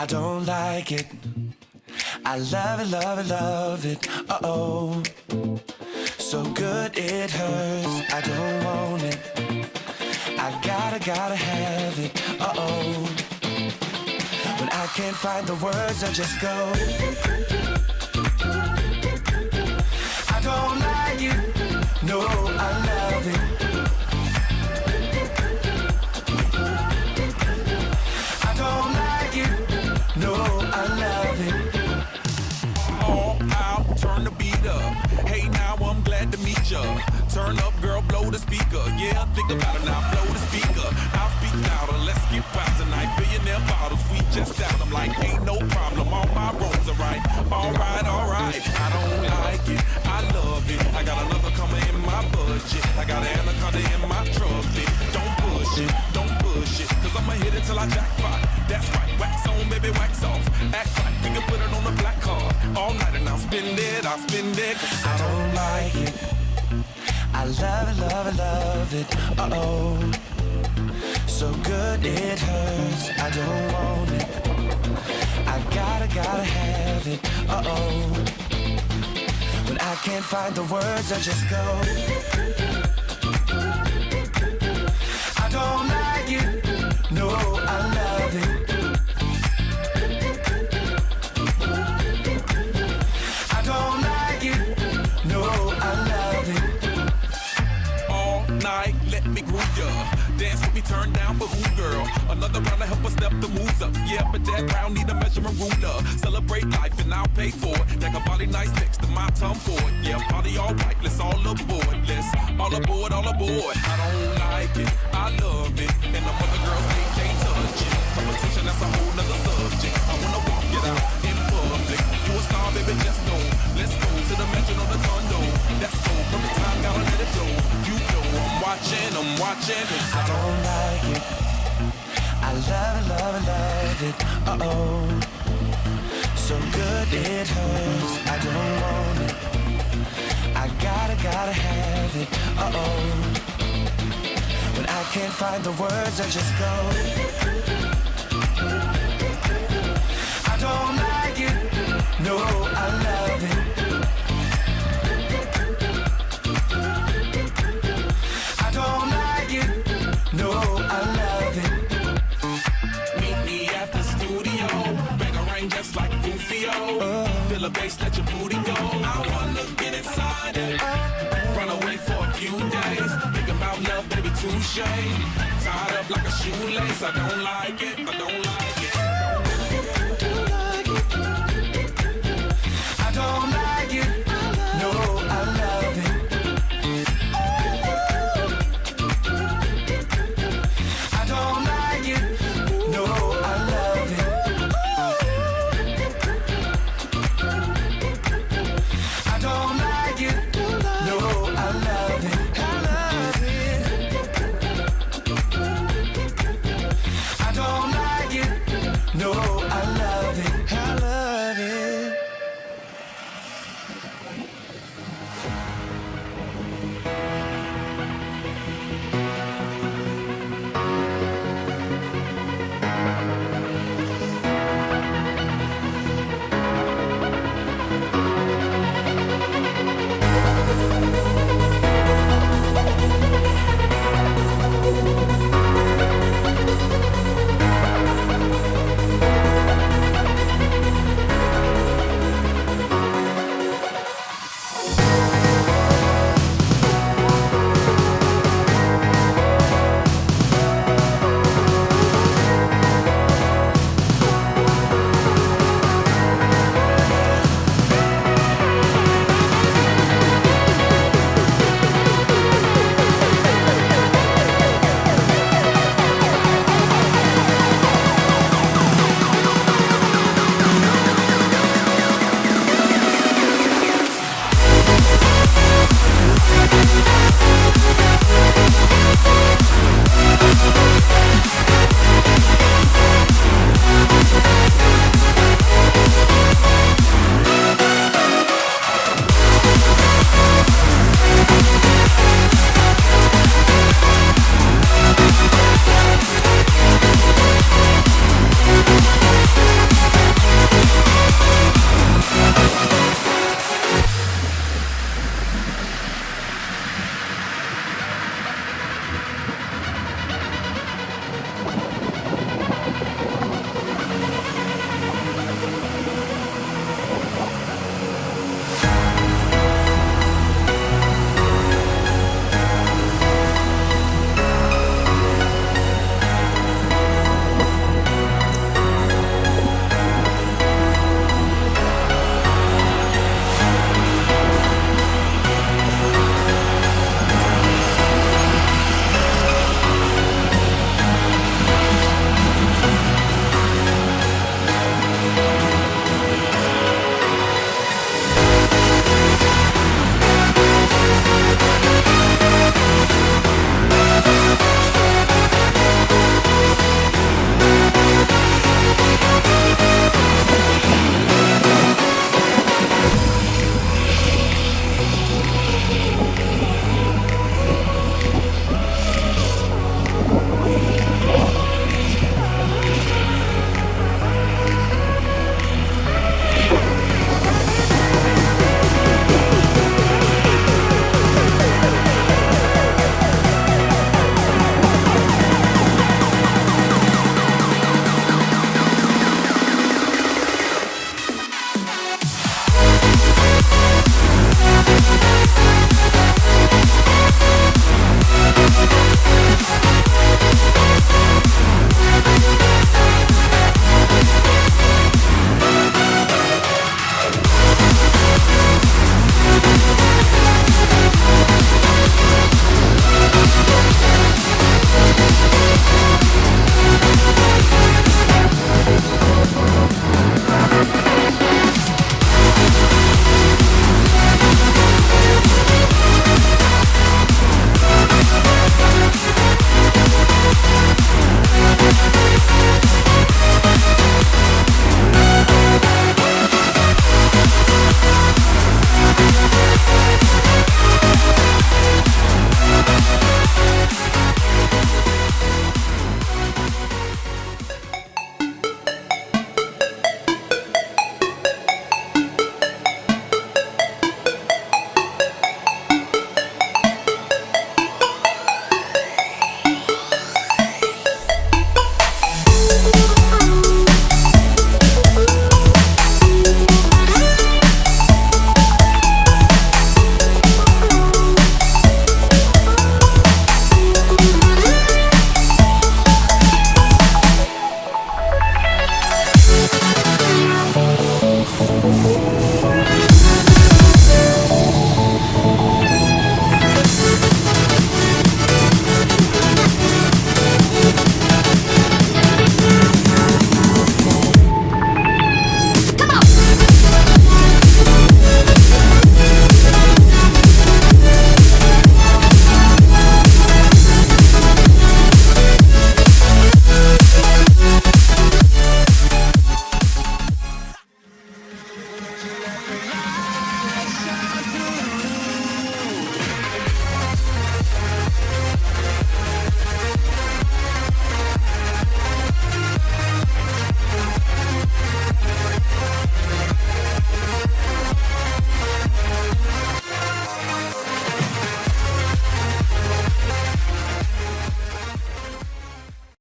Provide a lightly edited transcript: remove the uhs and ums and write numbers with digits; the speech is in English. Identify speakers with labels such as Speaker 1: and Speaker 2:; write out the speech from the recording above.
Speaker 1: I don't like it. I love it, love it, love it. Uh-oh. So good it hurts. I don't want it. I gotta have it. Uh-oh. When I can't find the words, I just go. I don't like it. No, I love it. I don't like it. No, I love it.
Speaker 2: All out, turn the beat up. Hey, now I'm glad to meet ya. Turn up, girl, blow the speaker. Yeah, think about it now, blow the speaker. I'll speak louder, let's get wild tonight. Billionaire bottles, we just down. I'm like, ain't no problem, all my roads are right. Alright, alright, I don't like it, I love it. I got another coming in my budget. I got an anaconda in my trumpet. Don't push it, cause I'ma hit it till I jackpot. That's right, wax on, baby, wax off. Act right, we can put it on the black card. All night and I'll spend it, cause
Speaker 1: I don't like it. I love it, love it, love it. Uh-oh. So good it hurts. I don't want it. I gotta have it. Uh-oh. When I can't find the words, I just go. I don't like it. No, I love it. I don't like it. No, I love it.
Speaker 2: All night, let me groove ya. Dance with me, turn down for who, girl? Another round to help us step the moves up. Yeah, but that round need a measurement ruler. Celebrate life and I'll pay for it. That a body nice next to my tongue for it. Yeah, party all right, let's all aboard. Let's all aboard, all aboard. I don't like it, I love it. And the other girls, they can't touch it. Competition, that's a whole nother subject. I wanna walk it out in public. You a star, baby, just know. Let's go to the mansion on the condo. That's go, perfect time, gotta let it go. You know I'm watching.
Speaker 1: I don't like it. I love it, love it, love it. Uh-oh. So good it hurts. I don't want it. I gotta have it. Uh-oh. When I can't find the words, I just go. I don't like it. No, I love it. I don't like it. No, I love it.
Speaker 2: Meet me at the studio. Bang a rain just like Rufio. Feel the bass, let your booty go. I wanna get inside it. Run away for a few days. Think about love, baby, touche. Tied up like a shoelace. I don't like it. I don't like it.
Speaker 1: I don't like it. No, I love it. I don't like it. No, I love it. I don't like it. No, I love it. I love it. I don't like it. No.